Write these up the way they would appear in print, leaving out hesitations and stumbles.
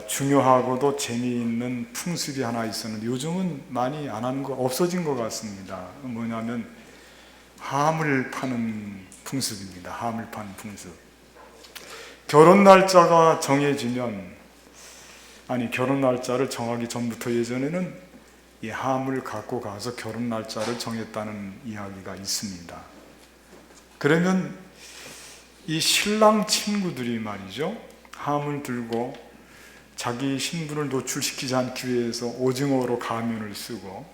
중요하고도 재미있는 풍습이 하나 있었는데 요즘은 많이 안 하는 거 없어진 것 같습니다. 뭐냐면 함을 파는 풍습입니다. 함을 파는 풍습. 결혼 날짜가 정해지면, 결혼 날짜를 정하기 전부터 예전에는 이 함을 갖고 가서 결혼 날짜를 정했다는 이야기가 있습니다. 그러면 이 신랑 친구들이 말이죠, 함을 들고 자기 신분을 노출시키지 않기 위해서 오징어로 가면을 쓰고,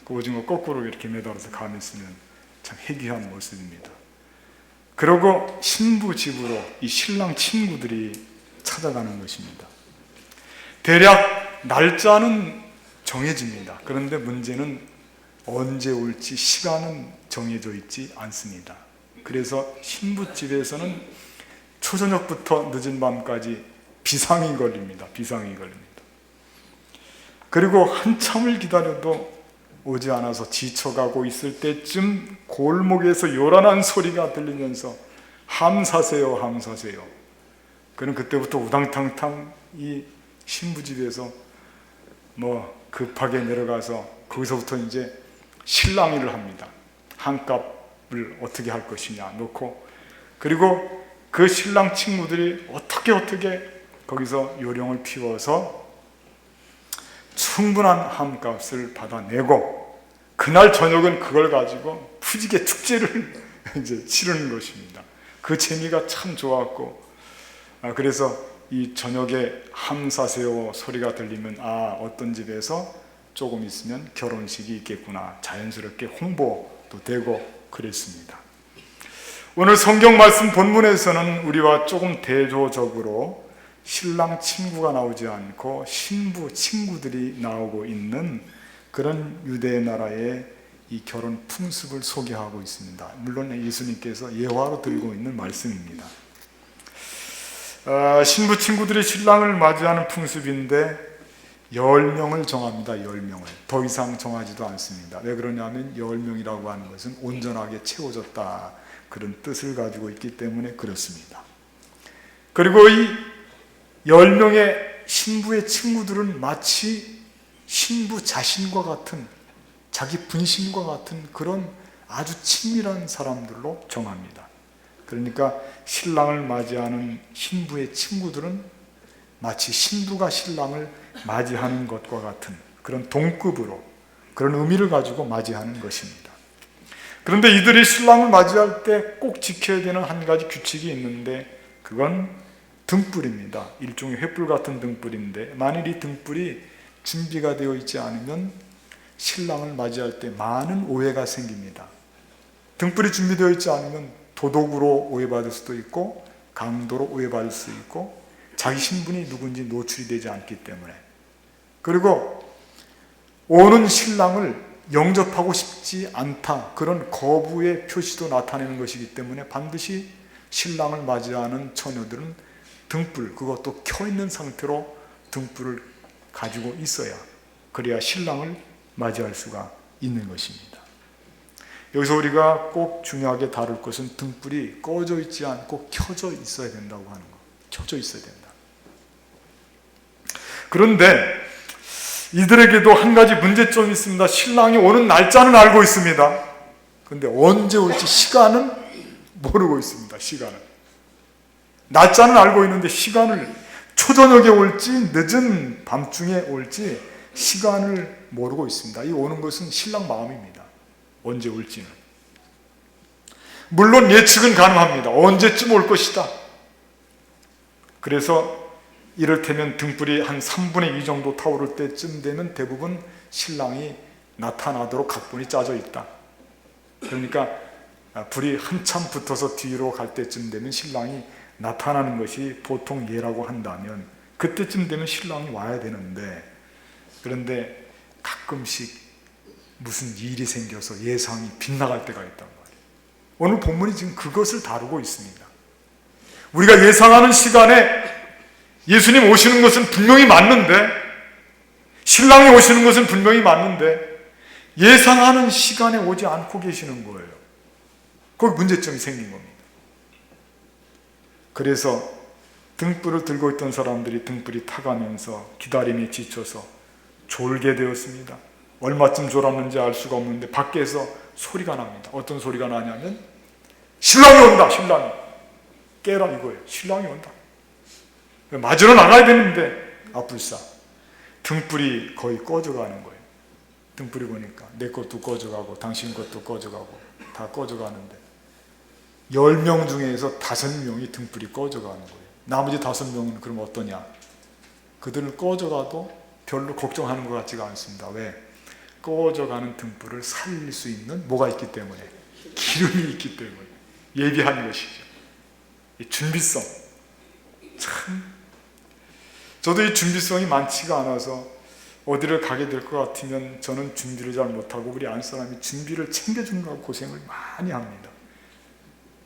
그 오징어 거꾸로 이렇게 매달아서 가면 쓰면 참 해괴한 모습입니다. 그리고 신부 집으로 이 신랑 친구들이 찾아가는 것입니다. 대략 날짜는 정해집니다. 그런데 문제는 언제 올지 시간은 정해져 있지 않습니다. 그래서 신부집에서는 초저녁부터 늦은 밤까지 비상이 걸립니다. 비상이 걸립니다. 그리고 한참을 기다려도 오지 않아서 지쳐가고 있을 때쯤 골목에서 요란한 소리가 들리면서 함 사세요, 함 사세요. 그는 그때부터 우당탕탕 이 신부집에서 급하게 내려가서 거기서부터 이제 실랑이를 합니다. 한값을 어떻게 할 것이냐 놓고, 그리고 그 신랑 친구들이 어떻게 거기서 요령을 피워서 충분한 함값을 받아내고, 그날 저녁은 그걸 가지고 푸지게 축제를 이제 치르는 것입니다. 그 재미가 참 좋았고, 그래서 이 저녁에 함 사세요 소리가 들리면 어떤 집에서 조금 있으면 결혼식이 있겠구나, 자연스럽게 홍보도 되고 그랬습니다. 오늘 성경 말씀 본문에서는 우리와 조금 대조적으로 신랑 친구가 나오지 않고 신부 친구들이 나오고 있는 그런 유대 나라의 이 결혼 풍습을 소개하고 있습니다. 물론 예수님께서 예화로 들고 있는 말씀입니다. 신부 친구들이 신랑을 맞이하는 풍습인데 10명을 정합니다. 10명을. 더 이상 정하지도 않습니다. 왜 그러냐면 10명이라고 하는 것은 온전하게 채워졌다, 그런 뜻을 가지고 있기 때문에 그렇습니다. 그리고 이 10명의 신부의 친구들은 마치 신부 자신과 같은, 자기 분신과 같은 그런 아주 친밀한 사람들로 정합니다. 그러니까 신랑을 맞이하는 신부의 친구들은 마치 신부가 신랑을 맞이하는 것과 같은 그런 동급으로, 그런 의미를 가지고 맞이하는 것입니다. 그런데 이들이 신랑을 맞이할 때 꼭 지켜야 되는 한 가지 규칙이 있는데, 그건 등불입니다. 일종의 횃불 같은 등불인데, 만일 이 등불이 준비가 되어 있지 않으면 신랑을 맞이할 때 많은 오해가 생깁니다. 등불이 준비되어 있지 않으면 도둑으로 오해받을 수도 있고, 강도로 오해받을 수 있고, 자기 신분이 누군지 노출이 되지 않기 때문에, 그리고 오는 신랑을 영접하고 싶지 않다, 그런 거부의 표시도 나타내는 것이기 때문에 반드시 신랑을 맞이하는 처녀들은 등불, 그것도 켜있는 상태로 등불을 가지고 있어야, 그래야 신랑을 맞이할 수가 있는 것입니다. 여기서 우리가 꼭 중요하게 다룰 것은 등불이 꺼져 있지 않고 켜져 있어야 된다고 하는 것. 켜져 있어야 된다. 그런데 이들에게도 한 가지 문제점이 있습니다. 신랑이 오는 날짜는 알고 있습니다. 그런데 언제 올지 시간은 모르고 있습니다. 시간은. 날짜는 알고 있는데 시간을, 초저녁에 올지 늦은 밤중에 올지 시간을 모르고 있습니다. 이 오는 것은 신랑 마음입니다. 언제 올지는. 물론 예측은 가능합니다. 언제쯤 올 것이다. 그래서 이를테면 등불이 한 3분의 2 정도 타오를 때쯤 되면 대부분 신랑이 나타나도록 각본이 짜져 있다. 그러니까 불이 한참 붙어서 뒤로 갈 때쯤 되면 신랑이 나타나는 것이 보통 예라고 한다면, 그때쯤 되면 신랑이 와야 되는데, 그런데 가끔씩 무슨 일이 생겨서 예상이 빗나갈 때가 있단 말이에요. 오늘 본문이 지금 그것을 다루고 있습니다. 우리가 예상하는 시간에 예수님 오시는 것은 분명히 맞는데, 신랑이 오시는 것은 분명히 맞는데, 예상하는 시간에 오지 않고 계시는 거예요. 거기 문제점이 생긴 겁니다. 그래서 등불을 들고 있던 사람들이 등불이 타가면서 기다림에 지쳐서 졸게 되었습니다. 얼마쯤 졸았는지 알 수가 없는데 밖에서 소리가 납니다. 어떤 소리가 나냐면 신랑이 온다. 신랑이 깨라 이거예요. 신랑이 온다. 맞으러 나가야 되는데 불사 등불이 거의 꺼져가는 거예요. 등불이 보니까 내 것도 꺼져가고 당신 것도 꺼져가고 다 꺼져가는데 10명 중에서 5명이 등불이 꺼져가는 거예요. 나머지 5명은 그럼 어떠냐? 그들은 꺼져가도 별로 걱정하는 것 같지가 않습니다. 왜? 꺼져가는 등불을 살릴 수 있는 뭐가 있기 때문에, 기름이 있기 때문에 예비한 것이죠. 이 준비성. 참 저도 이 준비성이 많지가 않아서 어디를 가게 될 것 같으면 저는 준비를 잘 못하고 우리 안사람이 준비를 챙겨주느라고 고생을 많이 합니다.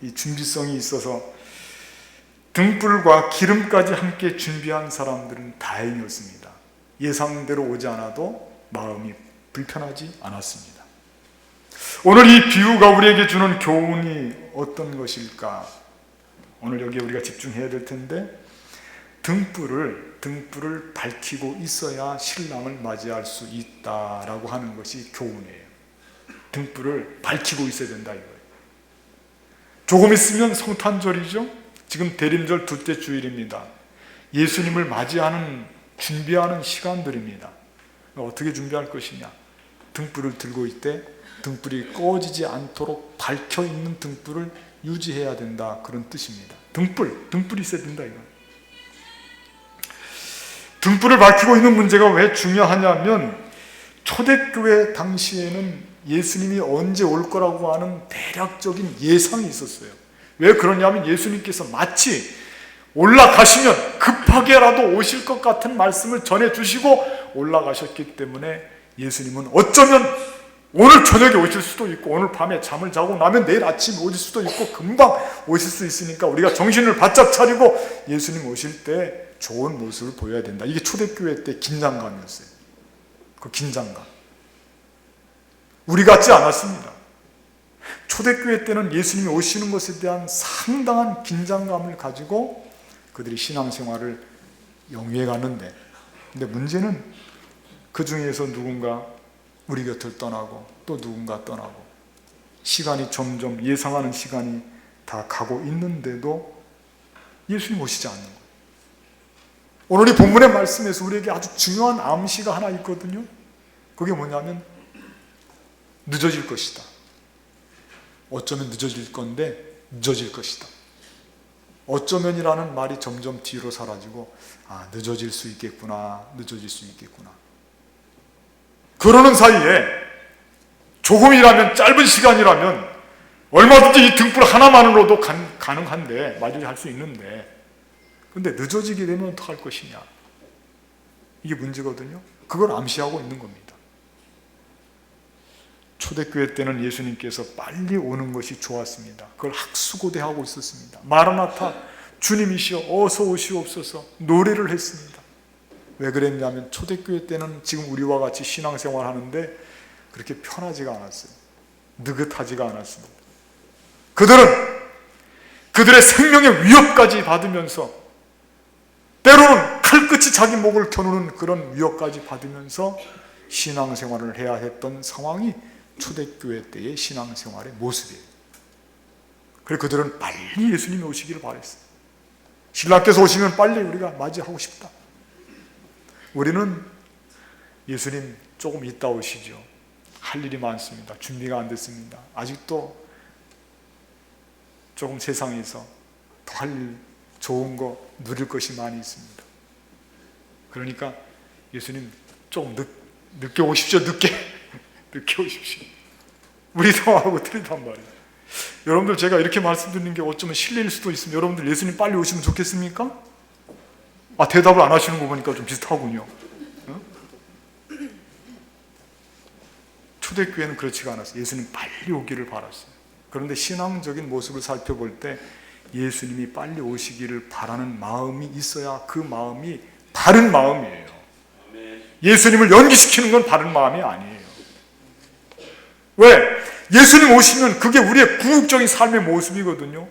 이 준비성이 있어서 등불과 기름까지 함께 준비한 사람들은 다행이었습니다. 예상대로 오지 않아도 마음이 불편하지 않았습니다. 오늘 이 비유가 우리에게 주는 교훈이 어떤 것일까? 오늘 여기에 우리가 집중해야 될 텐데, 등불을 밝히고 있어야 신랑을 맞이할 수 있다라고 하는 것이 교훈이에요. 등불을 밝히고 있어야 된다 이거예요. 조금 있으면 성탄절이죠. 지금 대림절 둘째 주일입니다. 예수님을 맞이하는 준비하는 시간들입니다. 어떻게 준비할 것이냐? 등불을 들고 있되 등불이 꺼지지 않도록 밝혀 있는 등불을 유지해야 된다, 그런 뜻입니다. 등불이 있어야 된다 이거. 등불을 밝히고 있는 문제가 왜 중요하냐면, 초대교회 당시에는 예수님이 언제 올 거라고 하는 대략적인 예상이 있었어요. 왜 그러냐면 예수님께서 마치 올라가시면 급하게라도 오실 것 같은 말씀을 전해주시고 올라가셨기 때문에 예수님은 어쩌면 오늘 저녁에 오실 수도 있고 오늘 밤에 잠을 자고 나면 내일 아침에 오실 수도 있고 금방 오실 수 있으니까 우리가 정신을 바짝 차리고 예수님 오실 때 좋은 모습을 보여야 된다. 이게 초대교회 때 긴장감이었어요. 그 긴장감. 우리 같지 않았습니다. 초대교회 때는 예수님이 오시는 것에 대한 상당한 긴장감을 가지고 그들이 신앙생활을 영위해 갔는데, 근데 문제는 그 중에서 누군가 우리 곁을 떠나고 또 누군가 떠나고 시간이 점점 예상하는 시간이 다 가고 있는데도 예수님 오시지 않는 거예요. 오늘 이 본문의 말씀에서 우리에게 아주 중요한 암시가 하나 있거든요. 그게 뭐냐면 늦어질 것이다. 어쩌면 늦어질 건데 늦어질 것이다. 어쩌면이라는 말이 점점 뒤로 사라지고 늦어질 수 있겠구나, 늦어질 수 있겠구나. 그러는 사이에 조금이라면, 짧은 시간이라면 얼마든지 이 등불 하나만으로도 가능한데, 맞이할 수 있는데, 근데 늦어지게 되면 어떡할 것이냐, 이게 문제거든요. 그걸 암시하고 있는 겁니다. 초대교회 때는 예수님께서 빨리 오는 것이 좋았습니다. 그걸 학수고대하고 있었습니다. 마라나타, 주님이시여 어서 오시옵소서 노래를 했습니다. 왜 그랬냐면 초대교회 때는 지금 우리와 같이 신앙생활 하는데 그렇게 편하지가 않았어요. 느긋하지가 않았습니다. 그들은 그들의 생명의 위협까지 받으면서, 때로는 칼끝이 자기 목을 겨누는 그런 위협까지 받으면서 신앙생활을 해야 했던 상황이 초대교회 때의 신앙생활의 모습이에요. 그래서 그들은 빨리 예수님이 오시기를 바랬어요. 신랑께서 오시면 빨리 우리가 맞이하고 싶다. 우리는 예수님 조금 있다 오시죠. 할 일이 많습니다. 준비가 안 됐습니다. 아직도 조금 세상에서 더 할 일, 좋은 거, 누릴 것이 많이 있습니다. 그러니까 예수님 조금 늦게 오십시오. 늦게 오십시오. 우리 상황하고 틀리단 말이에요. 여러분들, 제가 이렇게 말씀드리는 게 어쩌면 실례일 수도 있습니다. 여러분들 예수님 빨리 오시면 좋겠습니까? 대답을 안 하시는 거 보니까 좀 비슷하군요. 초대교회는 그렇지가 않았어요. 예수님 빨리 오기를 바랐어요. 그런데 신앙적인 모습을 살펴볼 때 예수님이 빨리 오시기를 바라는 마음이 있어야 그 마음이 바른 마음이에요. 예수님을 연기시키는 건 바른 마음이 아니에요. 왜? 예수님 오시면 그게 우리의 궁극적인 삶의 모습이거든요.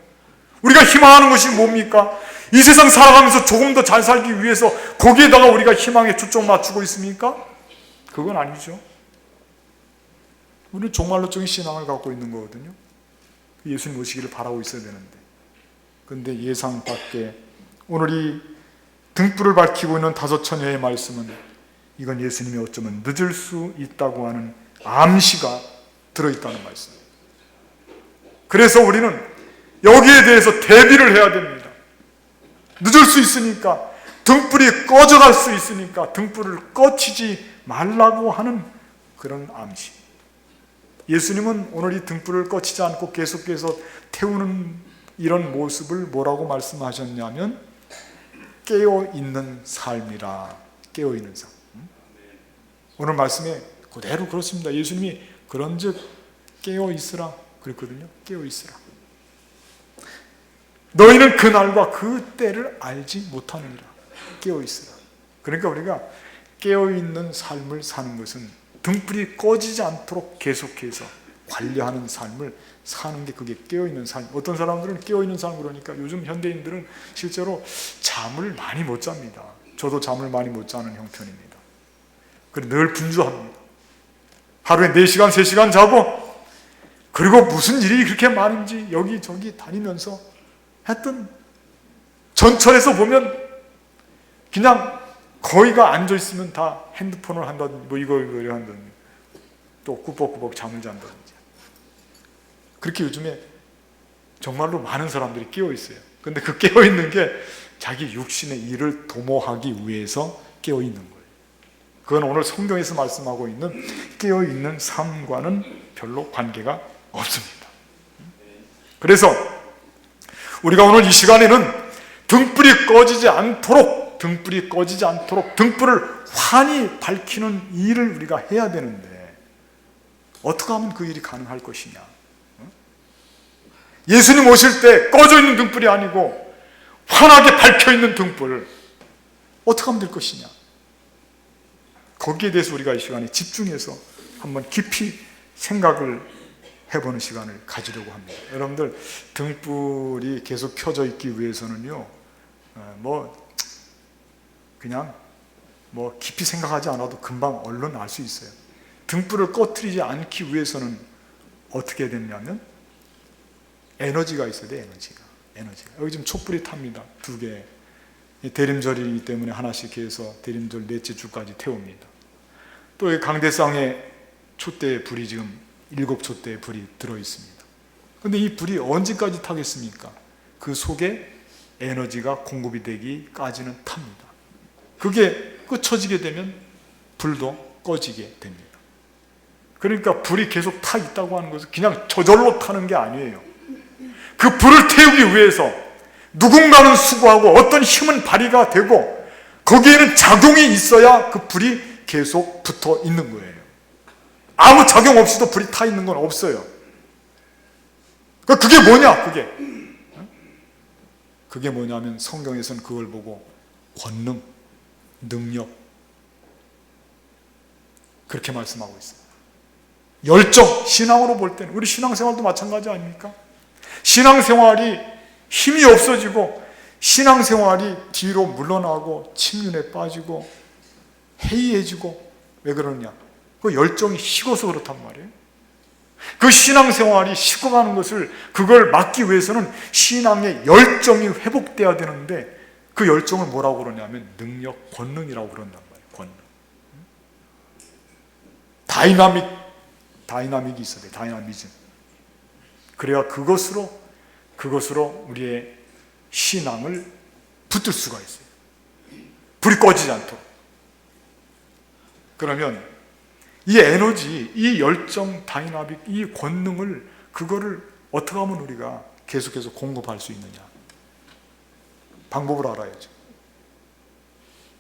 우리가 희망하는 것이 뭡니까? 이 세상 살아가면서 조금 더 잘 살기 위해서 거기에다가 우리가 희망에 초점 맞추고 있습니까? 그건 아니죠. 우리는 종말론적인 신앙을 갖고 있는 거거든요. 예수님 오시기를 바라고 있어야 되는데, 그런데 예상 밖에 오늘 이 등불을 밝히고 있는 다섯 처녀의 말씀은 이건 예수님이 어쩌면 늦을 수 있다고 하는 암시가 들어있다는 말씀이에요. 그래서 우리는 여기에 대해서 대비를 해야 됩니다. 늦을 수 있으니까, 등불이 꺼져갈 수 있으니까 등불을 꺼치지 말라고 하는 그런 암시. 예수님은 오늘 이 등불을 꺼치지 않고 계속해서 태우는 이런 모습을 뭐라고 말씀하셨냐면 깨어있는 삶이라. 깨어있는 삶. 오늘 말씀에 그대로 그렇습니다. 예수님이 그런즉 깨어있으라 그랬거든요. 깨어있으라. 너희는 그날과 그 때를 알지 못하느니라. 깨어있으라. 그러니까 우리가 깨어있는 삶을 사는 것은 등불이 꺼지지 않도록 계속해서 관리하는 삶을 사는 게 그게 깨어있는 삶. 어떤 사람들은 깨어있는 삶 그러니까 요즘 현대인들은 실제로 잠을 많이 못 잡니다. 저도 잠을 많이 못 자는 형편입니다. 그리고 늘 분주합니다. 하루에 4시간, 3시간 자고, 그리고 무슨 일이 그렇게 많은지 여기저기 다니면서 하여튼 전철에서 보면 그냥 거의가 앉아있으면 다 핸드폰을 한다든지 뭐 이거 한다든지 또 꾸벅꾸벅 잠을 잔다든지, 그렇게 요즘에 정말로 많은 사람들이 깨어있어요. 근데 그 깨어있는 게 자기 육신의 일을 도모하기 위해서 깨어있는 거예요. 그건 오늘 성경에서 말씀하고 있는 깨어있는 삶과는 별로 관계가 없습니다. 그래서 우리가 오늘 이 시간에는 등불이 꺼지지 않도록 등불을 환히 밝히는 일을 우리가 해야 되는데 어떻게 하면 그 일이 가능할 것이냐. 예수님 오실 때 꺼져 있는 등불이 아니고 환하게 밝혀 있는 등불, 어떻게 하면 될 것이냐. 거기에 대해서 우리가 이 시간에 집중해서 한번 깊이 생각을 해보는 시간을 가지려고 합니다. 여러분들, 등불이 계속 켜져 있기 위해서는요, 그냥 깊이 생각하지 않아도 금방 얼른 알 수 있어요. 등불을 꺼뜨리지 않기 위해서는 어떻게 해야 되냐면 에너지가 있어야 돼. 에너지가. 여기 지금 촛불이 탑니다. 2개. 대림절이기 때문에 하나씩 해서 대림절 넷째 주까지 태웁니다. 또 이 강대상에 촛대의 불이 지금 7촛대의 불이 들어있습니다. 그런데 이 불이 언제까지 타겠습니까? 그 속에 에너지가 공급이 되기까지는 탑니다. 그게 끄쳐지게 되면 불도 꺼지게 됩니다. 그러니까 불이 계속 타 있다고 하는 것은 그냥 저절로 타는 게 아니에요. 그 불을 태우기 위해서 누군가는 수고하고 어떤 힘은 발휘가 되고 거기에는 작용이 있어야 그 불이 계속 붙어 있는 거예요. 아무 작용 없이도 불이 타 있는 건 없어요. 그게 뭐냐? 그게 뭐냐면 성경에서는 그걸 보고 권능, 능력, 그렇게 말씀하고 있어요. 열정, 신앙으로 볼 때는 우리 신앙생활도 마찬가지 아닙니까? 신앙생활이 힘이 없어지고 신앙생활이 뒤로 물러나고 침륜에 빠지고 해이해지고, 왜 그러냐? 그 열정이 식어서 그렇단 말이에요. 그 신앙생활이 식어가는 것을, 그걸 막기 위해서는 신앙의 열정이 회복돼야 되는데 그 열정을 뭐라고 그러냐면 능력, 권능이라고 그런단 말이에요. 권능. 다이나믹이 있어야 돼요. 다이나미즘. 그래야 그것으로 우리의 신앙을 붙들 수가 있어요. 불이 꺼지지 않도록. 그러면 이 에너지, 이 열정, 다이나믹, 이 권능을, 그거를 어떻게 하면 우리가 계속해서 공급할 수 있느냐. 방법을 알아야죠.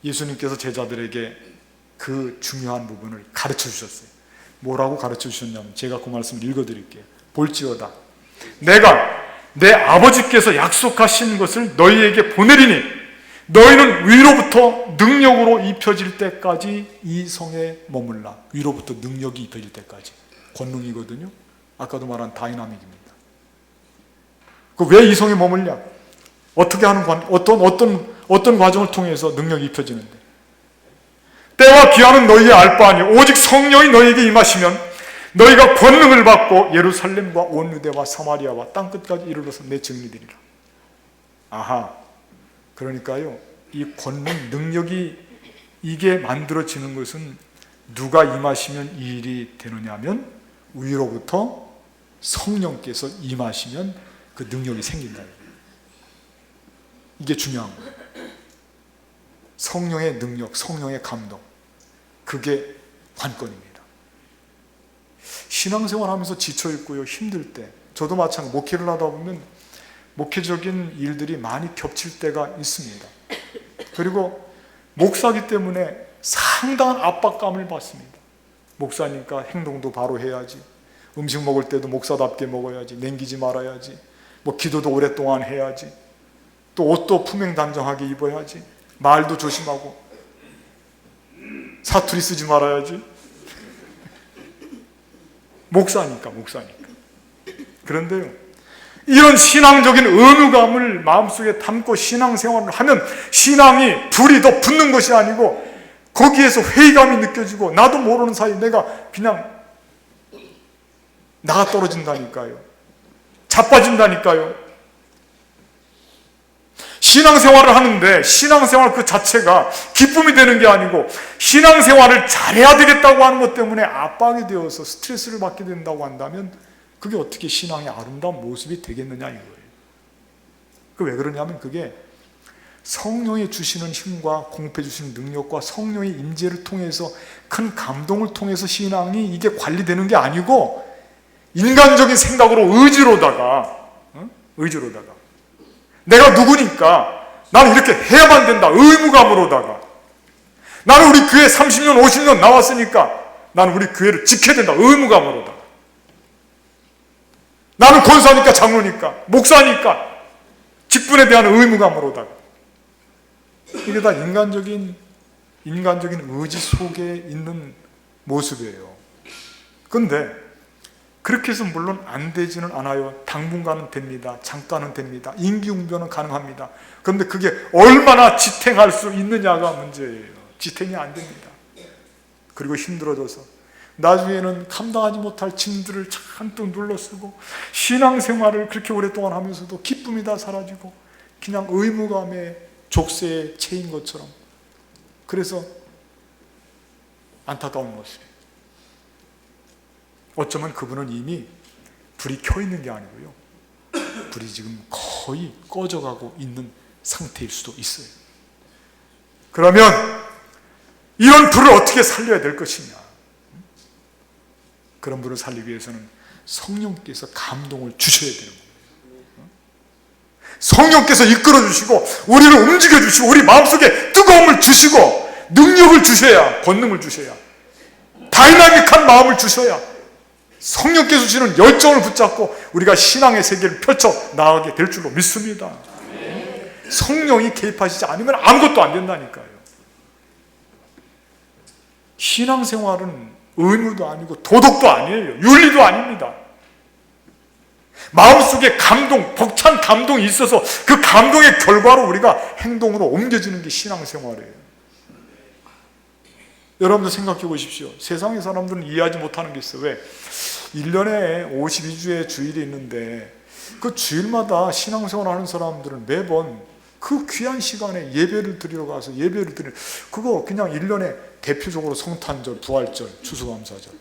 예수님께서 제자들에게 그 중요한 부분을 가르쳐 주셨어요. 뭐라고 가르쳐 주셨냐면, 제가 그 말씀을 읽어드릴게요. 볼지어다 내가 내 아버지께서 약속하신 것을 너희에게 보내리니 너희는 위로부터 능력으로 입혀질 때까지 이 성에 머물라. 위로부터 능력이 입혀질 때까지. 권능이거든요. 아까도 말한 다이나믹입니다. 왜 이 성에 머물냐? 어떻게 하는 어떤 과정을 통해서 능력이 입혀지는데, 때와 기한은 너희의 알 바 아니요 오직 성령이 너희에게 임하시면 너희가 권능을 받고 예루살렘과 온 유대와 사마리아와 땅끝까지 이르러서 내 증인이 되리라. 아하, 그러니까요, 이 권능, 능력이 이게 만들어지는 것은 누가 임하시면 이 일이 되느냐 하면 위로부터 성령께서 임하시면 그 능력이 생긴다. 이게 중요한 거예요. 성령의 능력, 성령의 감동, 그게 관건입니다. 신앙생활 하면서 지쳐있고요, 힘들 때, 저도 마찬가지, 목회를 하다 보면 목회적인 일들이 많이 겹칠 때가 있습니다. 그리고 목사기 때문에 상당한 압박감을 받습니다. 목사니까 행동도 바로 해야지, 음식 먹을 때도 목사답게 먹어야지, 남기지 말아야지, 기도도 오랫동안 해야지, 또 옷도 품행단정하게 입어야지, 말도 조심하고, 사투리 쓰지 말아야지. 목사니까. 그런데요, 이런 신앙적인 의무감을 마음속에 담고 신앙생활을 하면 신앙이 불이 더 붙는 것이 아니고 거기에서 회의감이 느껴지고 나도 모르는 사이에 내가 그냥 나가 떨어진다니까요. 자빠진다니까요. 신앙생활을 하는데 신앙생활 그 자체가 기쁨이 되는 게 아니고 신앙생활을 잘해야 되겠다고 하는 것 때문에 압박이 되어서 스트레스를 받게 된다고 한다면 그게 어떻게 신앙의 아름다운 모습이 되겠느냐 이거예요. 왜 그러냐면 그게 성령이 주시는 힘과 공급해 주시는 능력과 성령의 임재를 통해서 큰 감동을 통해서 신앙이 이게 관리되는 게 아니고 인간적인 생각으로 의지로다가 내가 누구니까 나는 이렇게 해야만 된다 의무감으로다가 나는 우리 교회 30년 50년 나왔으니까 나는 우리 교회를 지켜야 된다 의무감으로다가 나는 권사니까 장로니까 목사니까 직분에 대한 의무감으로다가 이게 다 인간적인 의지 속에 있는 모습이에요. 그런데 그렇게 해서 물론 안 되지는 않아요. 당분간은 됩니다. 잠깐은 됩니다. 임기응변은 가능합니다. 그런데 그게 얼마나 지탱할 수 있느냐가 문제예요. 지탱이 안 됩니다. 그리고 힘들어져서 나중에는 감당하지 못할 짐들을 잔뜩 눌러쓰고 신앙생활을 그렇게 오랫동안 하면서도 기쁨이 다 사라지고 그냥 의무감에 족쇄에 채인 것처럼, 그래서 안타까운 모습이에요. 어쩌면 그분은 이미 불이 켜 있는 게 아니고요, 불이 지금 거의 꺼져가고 있는 상태일 수도 있어요. 그러면 이런 불을 어떻게 살려야 될 것이냐? 그런 불을 살리기 위해서는 성령께서 감동을 주셔야 되는 거예요. 성령께서 이끌어 주시고 우리를 움직여 주시고 우리 마음속에 뜨거움을 주시고 능력을 주셔야, 권능을 주셔야, 다이나믹한 마음을 주셔야 성령께서 주시는 열정을 붙잡고 우리가 신앙의 세계를 펼쳐 나가게 될 줄로 믿습니다. 성령이 개입하시지 않으면 아무것도 안 된다니까요. 신앙생활은 의무도 아니고 도덕도 아니에요. 윤리도 아닙니다. 마음속에 감동, 벅찬 감동이 있어서 그 감동의 결과로 우리가 행동으로 옮겨지는 게 신앙생활이에요. 여러분들 생각해 보십시오. 세상의 사람들은 이해하지 못하는 게 있어요. 왜? 1년에 52주의 주일이 있는데 그 주일마다 신앙생활 하는 사람들은 매번 그 귀한 시간에 예배를 드리러 가서 예배를 드리는, 그거 그냥 1년에 대표적으로 성탄절, 부활절, 추수감사절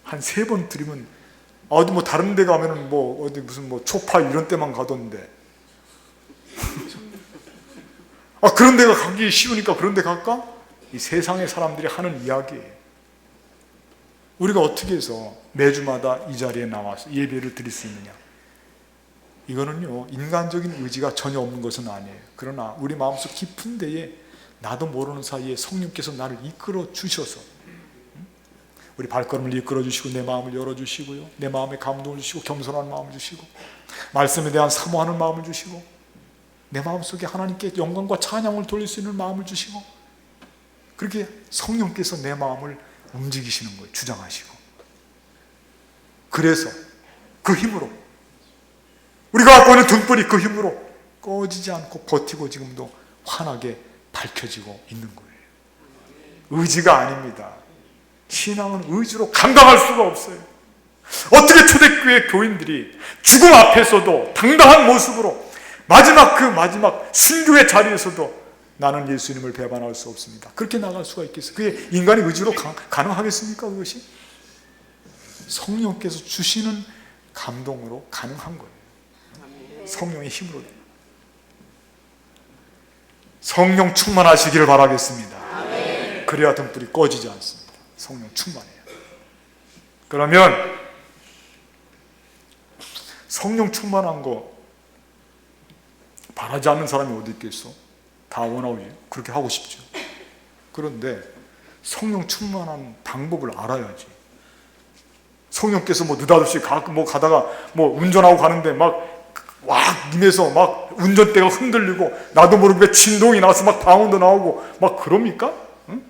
한 3번 드리면 어디 다른 데 가면은 어디 무슨 초파 이런 때만 가던데 그런 데가 가기 쉬우니까 그런 데 갈까? 이 세상의 사람들이 하는 이야기예요. 우리가 어떻게 해서 매주마다 이 자리에 나와서 예배를 드릴 수 있느냐? 이거는요, 인간적인 의지가 전혀 없는 것은 아니에요. 그러나 우리 마음속 깊은 데에 나도 모르는 사이에 성령께서 나를 이끌어 주셔서 우리 발걸음을 이끌어 주시고 내 마음을 열어 주시고요, 내 마음에 감동을 주시고 겸손한 마음을 주시고 말씀에 대한 사모하는 마음을 주시고 내 마음속에 하나님께 영광과 찬양을 돌릴 수 있는 마음을 주시고, 그렇게 성령께서 내 마음을 움직이시는 거예요. 주장하시고. 그래서 그 힘으로 우리가 갖고 있는 등불이 그 힘으로 꺼지지 않고 버티고 지금도 환하게 밝혀지고 있는 거예요. 의지가 아닙니다. 신앙은 의지로 감당할 수가 없어요. 어떻게 초대교회 교인들이 죽음 앞에서도 당당한 모습으로 마지막 순교의 자리에서도 나는 예수님을 배반할 수 없습니다, 그렇게 나갈 수가 있겠어요? 그게 인간의 의지로 가능하겠습니까? 그것이 성령께서 주시는 감동으로 가능한 거예요. 성령의 힘으로. 성령 충만하시기를 바라겠습니다. 그래야 등불이 꺼지지 않습니다. 성령 충만해요. 그러면 성령 충만한 거 바라지 않는 사람이 어디 있겠어? 다 원하오지. 그렇게 하고 싶죠. 그런데 성령 충만한 방법을 알아야지. 성령께서 느닷없이 가다가 운전하고 가는데 임해서 운전대가 흔들리고 나도 모르게 진동이 나서 방언도 나오고 그럽니까? 응?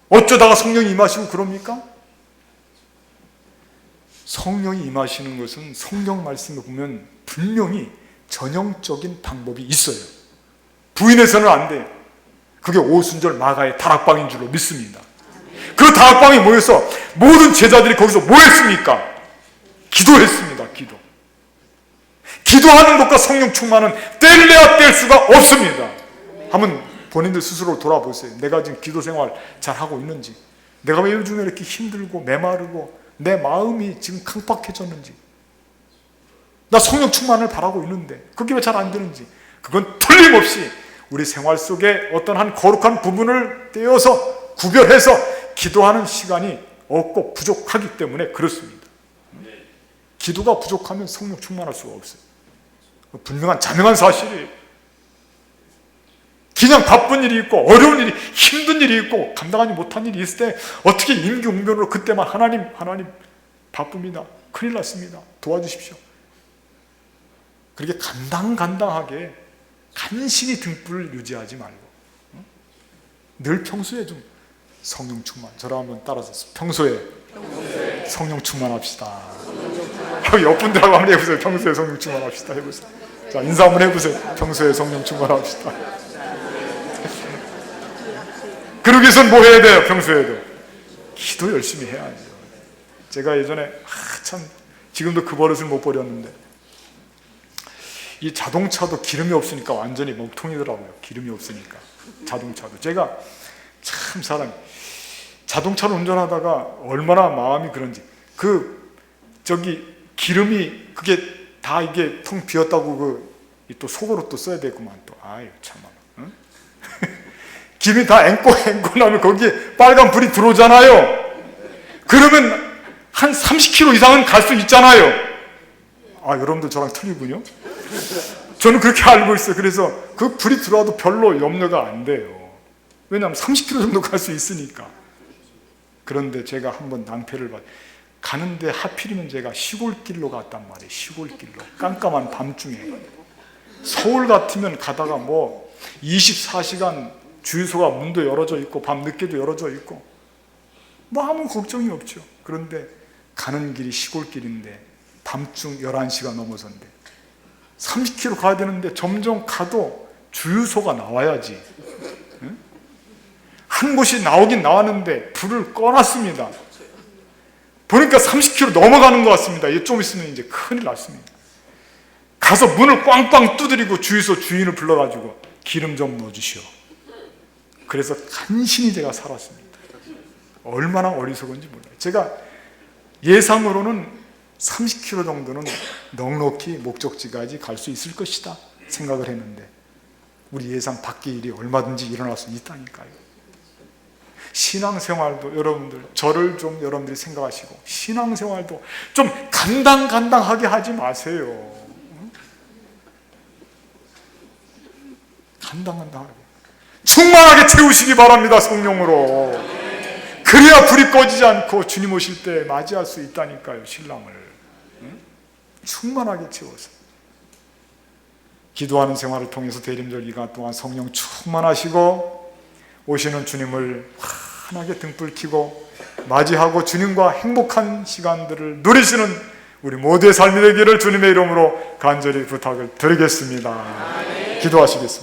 어쩌다가 성령이 임하시고 그럽니까? 성령이 임하시는 것은 성경 말씀에 보면 분명히 전형적인 방법이 있어요. 부인해서는 안 돼요. 그게 오순절 마가의 다락방인 줄로 믿습니다. 그 다락방에 모여서 모든 제자들이 거기서 뭐 했습니까? 기도했습니다. 기도하는 것과 성령 충만은 뗄래야 뗄 수가 없습니다. 한번 본인들 스스로 돌아보세요. 내가 지금 기도 생활 잘하고 있는지, 내가 왜 요즘에 이렇게 힘들고 메마르고 내 마음이 지금 강팍해졌는지, 나 성령 충만을 바라고 있는데 그게 왜 잘 안 되는지, 그건 틀림없이 우리 생활 속에 어떤 한 거룩한 부분을 떼어서 구별해서 기도하는 시간이 없고 부족하기 때문에 그렇습니다. 기도가 부족하면 성령 충만할 수가 없어요. 분명한 자명한 사실이에요. 그냥 바쁜 일이 있고 어려운 일이, 힘든 일이 있고 감당하지 못한 일이 있을 때 어떻게 임기응변으로 그때만 하나님 바쁩니다, 큰일 났습니다, 도와주십시오, 그렇게 간당간당하게 간신히 등불을 유지하지 말고 늘 평소에 좀 성령 충만, 저를 한번 따라서 평소에 성령 충만합시다. 옆분들하고 한번 해보세요. 평소에 성령 충만합시다 해보세요. 자, 인사 한번 해보세요. 평소에 성령 충만합시다. 그러기 위해서는 뭐 해야 돼요? 평소에도 기도 열심히 해야죠. 제가 예전에 지금도 그 버릇을 못 버렸는데, 이 자동차도 기름이 없으니까 완전히 먹통이더라고요. 기름이 없으니까 자동차도. 제가 참 자동차를 운전하다가 얼마나 마음이 그런지, 기름이 그게 다 이게 텅 비었다고 또 속으로 또 써야 되구만 또. 아유 참아. 응? 기름이 다 앵꼬 나면 거기에 빨간 불이 들어오잖아요. 그러면 한 30km 이상은 갈 수 있잖아요. 여러분들 저랑 틀리군요. 저는 그렇게 알고 있어요. 그래서 그 불이 들어와도 별로 염려가 안 돼요. 왜냐하면 30km 정도 갈 수 있으니까. 그런데 제가 한번 낭패를 가는데 하필이면 제가 시골길로 갔단 말이에요. 시골길로. 깜깜한 밤중에. 서울 같으면 가다가 24시간 주유소가 문도 열어져 있고 밤늦게도 열어져 있고 아무 걱정이 없죠. 그런데 가는 길이 시골길인데 밤중 11시가 넘어서인데 30km 가야 되는데 점점 가도 주유소가 나와야지. 응? 한 곳이 나오긴 나왔는데 불을 꺼놨습니다. 보니까 30km 넘어가는 것 같습니다. 좀 있으면 이제 큰일 났습니다. 가서 문을 꽝꽝 두드리고 주유소 주인을 불러가지고 기름 좀 넣어주시오. 그래서 간신히 제가 살았습니다. 얼마나 어리석은지 몰라요. 제가 예상으로는 30km 정도는 넉넉히 목적지까지 갈 수 있을 것이다 생각을 했는데 우리 예상 밖의 일이 얼마든지 일어날 수 있다니까요. 신앙생활도 여러분들, 저를 좀 여러분들이 생각하시고 신앙생활도 좀 간당간당하게 하지 마세요. 간당간당하게 충만하게 채우시기 바랍니다. 성령으로. 그래야 불이 꺼지지 않고 주님 오실 때 맞이할 수 있다니까요. 신랑을 충만하게 채워서 기도하는 생활을 통해서 대림절 기간 동안 성령 충만하시고 오시는 주님을 환하게 등불 켜고 맞이하고 주님과 행복한 시간들을 누리시는 우리 모두의 삶이 되기를 주님의 이름으로 간절히 부탁을 드리겠습니다. 기도하시겠습니다.